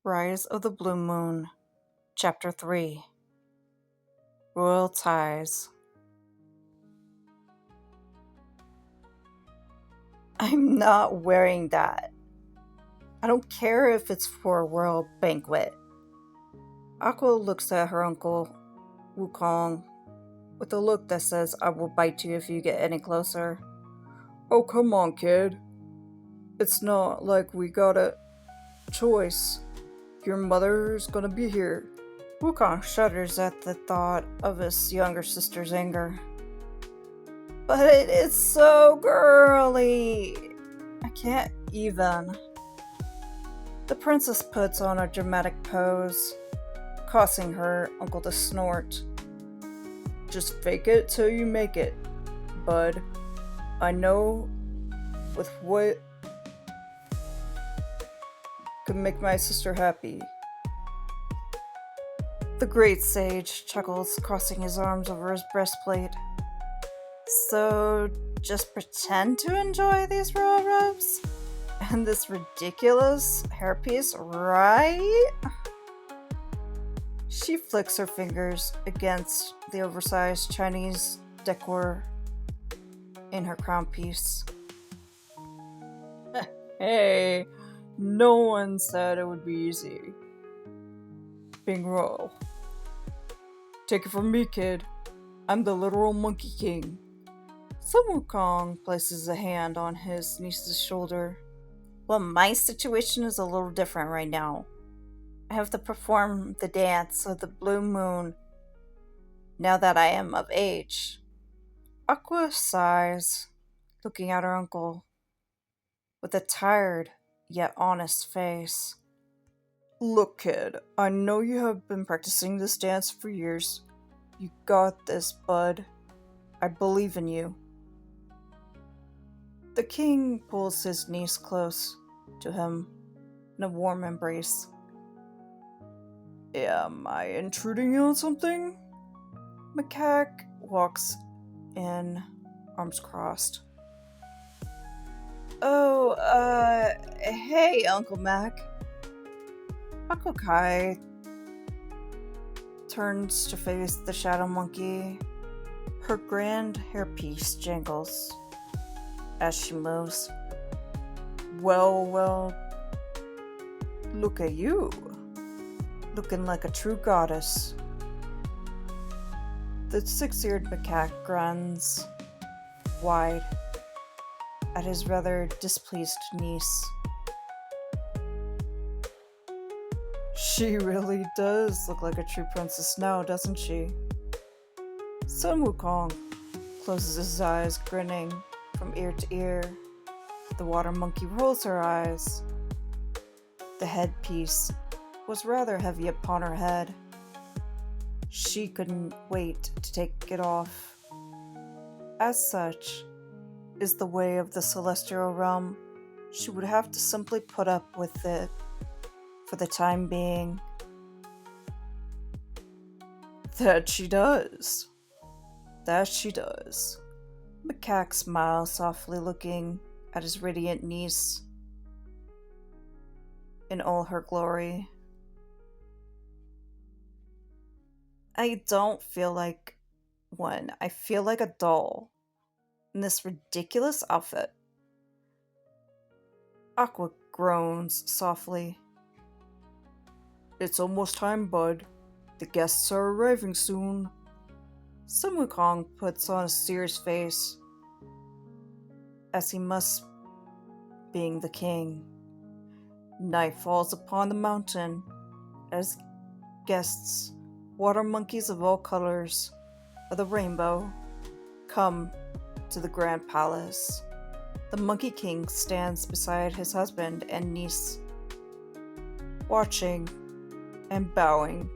Rise of the Blue Moon, Chapter 3 Royal Ties. I'm not wearing that. I don't care if it's for a royal banquet. Aqua looks at her uncle, Wukong, with a look that says, I will bite you if you get any closer. Oh, come on, kid. It's not like we got a choice. Your mother's gonna be here. Wukong shudders at the thought of his younger sister's anger. But it is so girly. I can't even. The princess puts on a dramatic pose, causing her uncle to snort. Just fake it till you make it, bud. I know with what could make my sister happy. The great sage chuckles, crossing his arms over his breastplate. So, just pretend to enjoy these royal robes? And this ridiculous hairpiece, right? She flicks her fingers against the oversized Chinese decor in her crown piece. Hey, no one said it would be easy being royal. Take it from me, kid. I'm the literal Monkey King. Sun Wukong places a hand on his niece's shoulder. Well, my situation is a little different right now. I have to perform the dance of the blue moon now that I am of age. Aqua sighs, looking at her uncle with a tired yet honest face. Look, kid, I know you have been practicing this dance for years. You got this, bud. I believe in you. The king pulls his niece close to him in a warm embrace. Am I intruding on something? Macaque walks in, arms crossed. Oh, hey, Uncle Mac. Aqua Kai turns to face the shadow monkey. Her grand hairpiece jangles as she moves. Well, look at you. Looking like a true goddess. The six-eared macaque grins wide at his rather displeased niece. She really does look like a true princess now, doesn't she? Sun Wukong closes his eyes, grinning from ear to ear. The water monkey rolls her eyes. The headpiece was rather heavy upon her head. She couldn't wait to take it off. As such is the way of the celestial realm. She would have to simply put up with it for the time being. That she does. Macaque smiles softly, looking at his radiant niece in all her glory. I don't feel like one. I feel like a doll in this ridiculous outfit. Aqua groans softly. It's almost time, bud. The guests are arriving soon. Sun Wukong puts on a serious face, as he must, being the king. Night falls upon the mountain as guests, water monkeys of all colors of the rainbow, come to the grand palace. The Monkey King stands beside his husband and niece, watching and bowing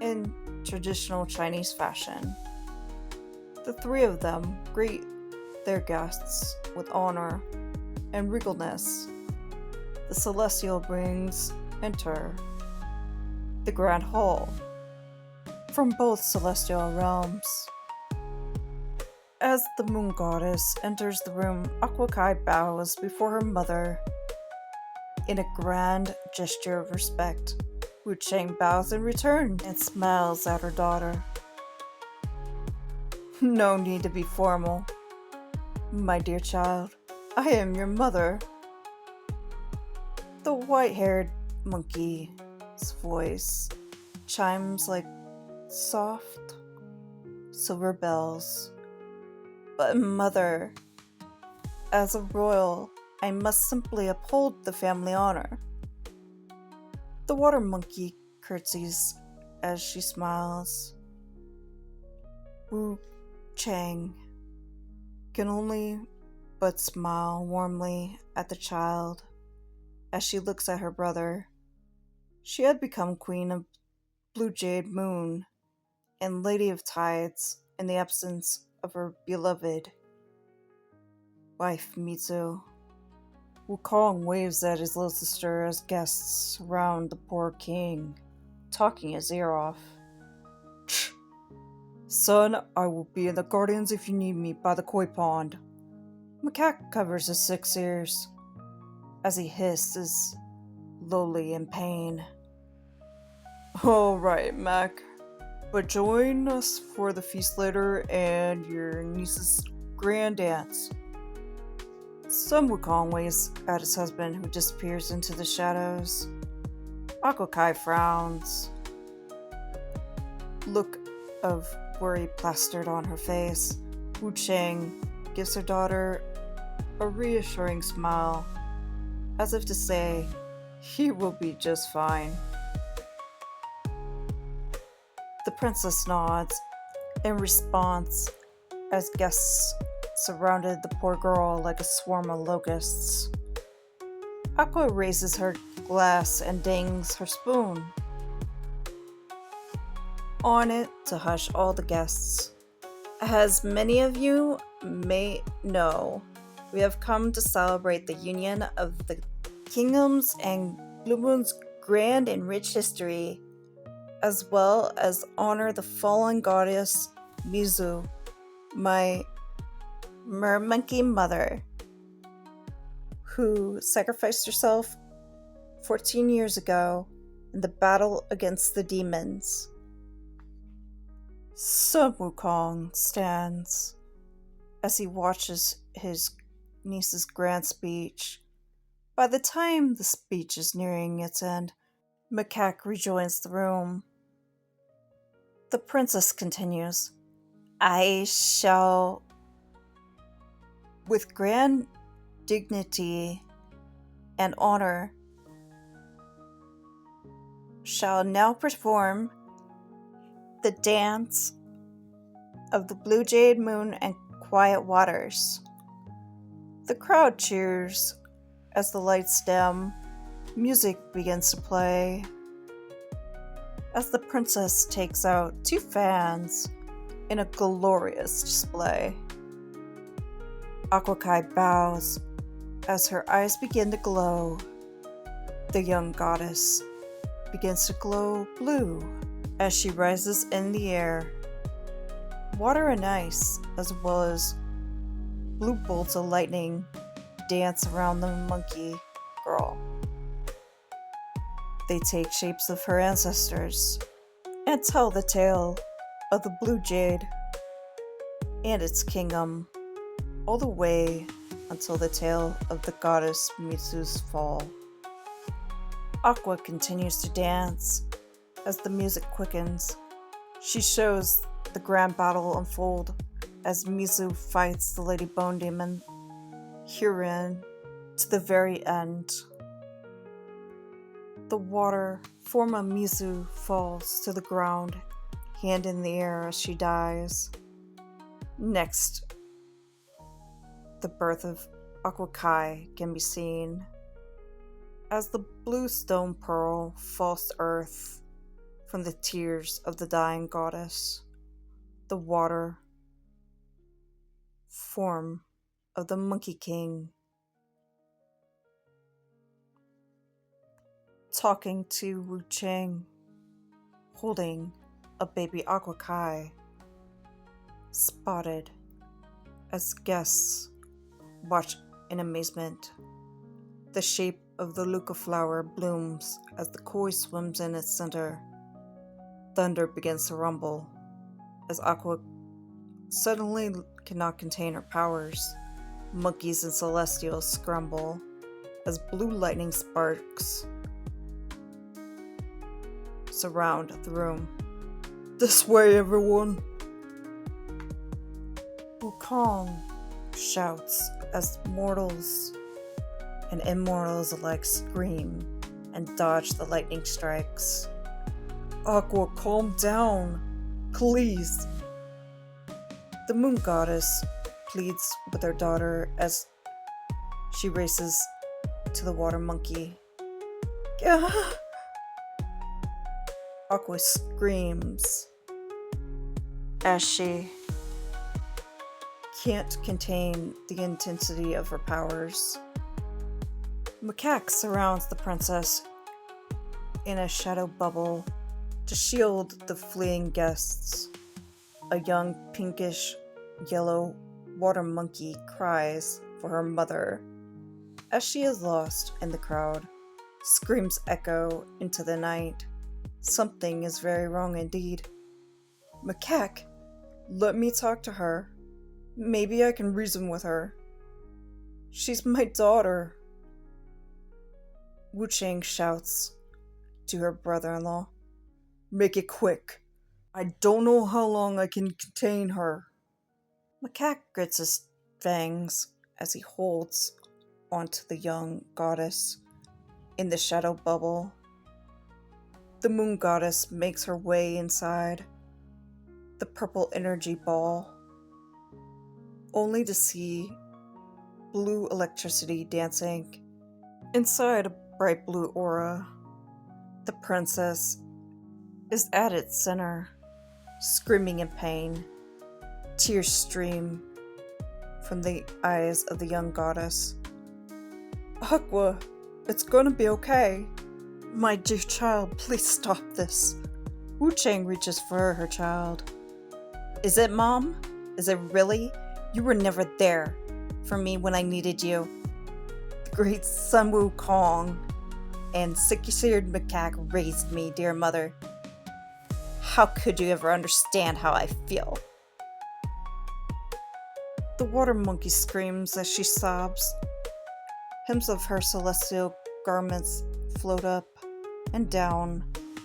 in traditional Chinese fashion. The three of them greet their guests with honor and regalness. The celestial beings enter the grand hall from both celestial realms. As the moon goddess enters the room, Aqua Kai bows before her mother in a grand gesture of respect. Wu Cheng bows in return and smiles at her daughter. No need to be formal, my dear child. I am your mother. The white-haired monkey's voice chimes like soft silver bells. But mother, as a royal, I must simply uphold the family honor. The water monkey curtsies as she smiles. Wu Chang can only but smile warmly at the child as she looks at her brother. She had become Queen of Blue Jade Moon and Lady of Tides in the absence of her beloved wife Mizu. Wukong waves at his little sister as guests surround the poor king, talking his ear off. Son, I will be in the Guardians if you need me by the koi pond. Macaque covers his 6 ears as he hisses, lowly in pain. Alright, Mac, but join us for the feast later and your niece's grand dance. Sun Wukong waves at his husband, who disappears into the shadows. Aqua frowns, look of worry plastered on her face. Wu Cheng gives her daughter a reassuring smile, as if to say, he will be just fine. The princess nods in response as guests surrounded the poor girl like a swarm of locusts. Aqua raises her glass and dings her spoon on it to hush all the guests. As many of you may know, we have come to celebrate the union of the kingdoms and Blue Moon's grand and rich history, as well as honor the fallen goddess Mizu, my mermonkey mother, who sacrificed herself 14 years ago in the battle against the demons. Sun Wukong stands as he watches his niece's grand speech. By the time the speech is nearing its end, Macaque rejoins the room. The princess continues, I shall, with grand dignity and honor, shall now perform the dance of the Blue Jade Moon and Quiet Waters. The crowd cheers as the lights dim. Music begins to play as the princess takes out 2 fans in a glorious display. Aqua bows as her eyes begin to glow. The young goddess begins to glow blue as she rises in the air. Water and ice, as well as blue bolts of lightning, dance around the monkey girl. They take shapes of her ancestors and tell the tale of the Blue Jade and its kingdom, all the way until the tale of the goddess Mitsu's fall. Aqua continues to dance as the music quickens. She shows the grand battle unfold as Mizu fights the Lady Bone Demon herein to the very end. The water form of Mizu falls to the ground, hand in the air as she dies. Next, the birth of Aqua can be seen as the blue stone pearl falls to earth from the tears of the dying goddess. The water form of the Monkey King talking to Wu Cheng, holding a baby Aqua spotted as guests watch in amazement. The shape of the Luca flower blooms as the koi swims in its center. Thunder begins to rumble as Aqua suddenly cannot contain her powers. Monkeys and celestials scramble as blue lightning sparks surround the room. This way, everyone! Wukong shouts as mortals and immortals alike scream and dodge the lightning strikes. Aqua, calm down, please. The moon goddess pleads with her daughter as she races to the water monkey. Aqua screams as she can't contain the intensity of her powers. Macaque surrounds the princess in a shadow bubble to shield the fleeing guests. A young pinkish yellow water monkey cries for her mother as she is lost in the crowd. Screams echo into the night. Something is very wrong indeed. Macaque, let me talk to her. Maybe I can reason with her. She's my daughter. Wu Chang shouts to her brother-in-law. Make it quick. I don't know how long I can contain her. Macaque grits his fangs as he holds onto the young goddess in the shadow bubble. The moon goddess makes her way inside the purple energy ball, only to see blue electricity dancing inside a bright blue aura. The princess is at its center, screaming in pain. Tears stream from the eyes of the young goddess. Aqua, it's gonna be okay. My dear child, please stop this. Wu Chang reaches for her child. Is it, Mom? Is it really? You were never there for me when I needed you. The great Sun Wukong and six-eared macaque raised me, dear mother. How could you ever understand how I feel? The water monkey screams as she sobs. Hems of her celestial garments float up and down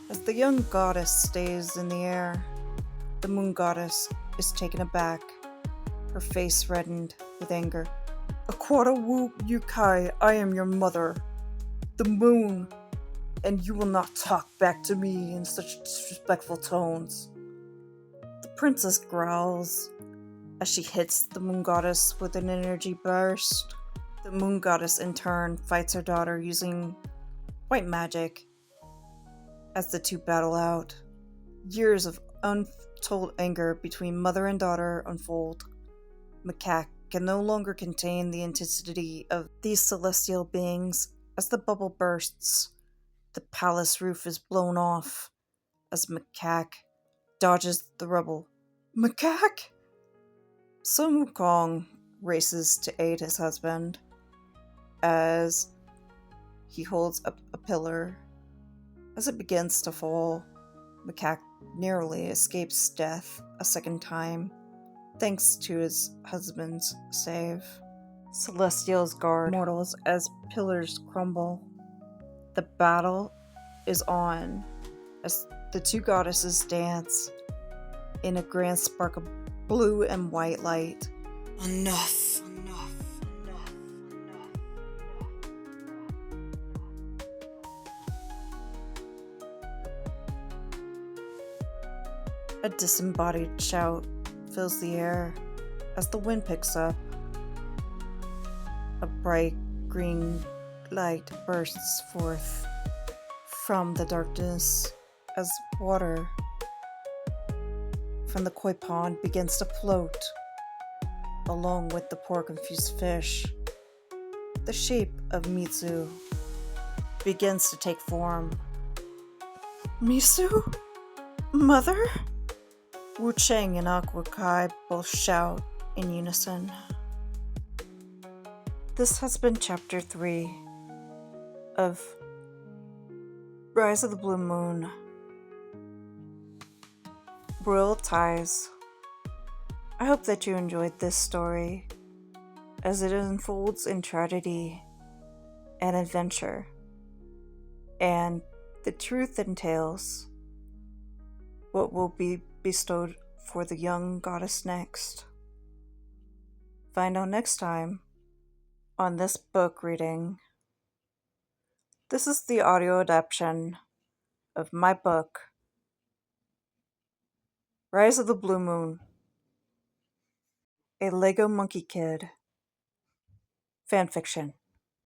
as the young goddess stays in the air. The moon goddess is taken aback, her face reddened with anger. Aqua Wu Yukai, I am your mother, the moon, and you will not talk back to me in such disrespectful tones. The princess growls as she hits the moon goddess with an energy burst. The moon goddess in turn fights her daughter using white magic as the two battle out. Years of untold anger between mother and daughter unfold. Macaque can no longer contain the intensity of these celestial beings as the bubble bursts. The palace roof is blown off as Macaque dodges the rubble. Macaque? Sun Wukong races to aid his husband as he holds up a pillar. As it begins to fall, Macaque narrowly escapes death a second time, thanks to his husband's save. Celestials guard mortals as pillars crumble. The battle is on as the two goddesses dance in a grand spark of blue and white light. Enough. A disembodied shout fills the air as the wind picks up. A bright green light bursts forth from the darkness as water from the koi pond begins to float along with the poor confused fish. The shape of Mitsu begins to take form. Misu? Mother? Wu Chang and Aqua Kai both shout in unison. This has been Chapter 3. of Rise of the Blue Moon, Royal Ties. I hope that you enjoyed this story as it unfolds in tragedy and adventure, and the truth entails what will be bestowed for the young goddess next. Find out next time on this book reading. This is the audio adaptation of my book, Rise of the Blue Moon, a Lego Monkey Kid fanfiction.